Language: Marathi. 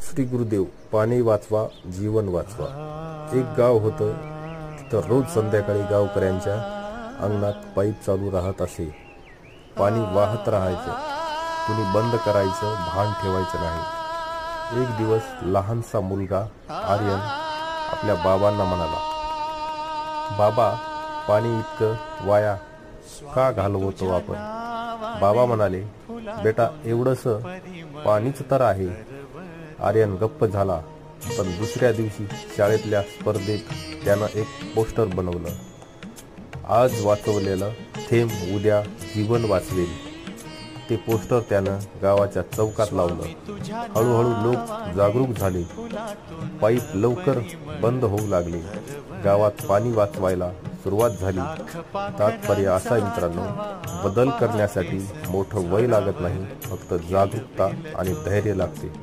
श्री गुरुदेव पाणी वाचवा जीवन वाचवा। एक गाव होतं, तिथं रोज संध्याकाळी गावकऱ्यांच्या अंगणात पाईप चालू राहत असे। पाणी वाहत राहायचं, कुणी बंद करायचं भान ठेवायचं नाही। एक दिवस लहानसा मुलगा आर्यन आपल्या बाबांना म्हणाला, बाबा, पाणी इतकं वाया का घालवतो आपण? बाबा म्हणाले, बेटा, एवढंसं पाणीच तर आहे। आर्यन गप्प झाला, पण दुसऱ्या दिवशी शाळेतल्या स्पर्धेत त्यानं एक पोस्टर बनवलं। आज वाचवलेलं थेंब उद्या जीवन वाचवेल। ते पोस्टर त्यानं गावाच्या चौकात लावलं। हळूहळू लोक जागरूक झाले, पाईप लवकर बंद होऊ लागले, गावात पाणी वाचवायला सुरुवात झाली। तात्पर्य असा आहे मित्रांनो, बदल करण्यासाठी मोठं वय लागत नाही, फक्त जागरूकता आणि धैर्य लागते।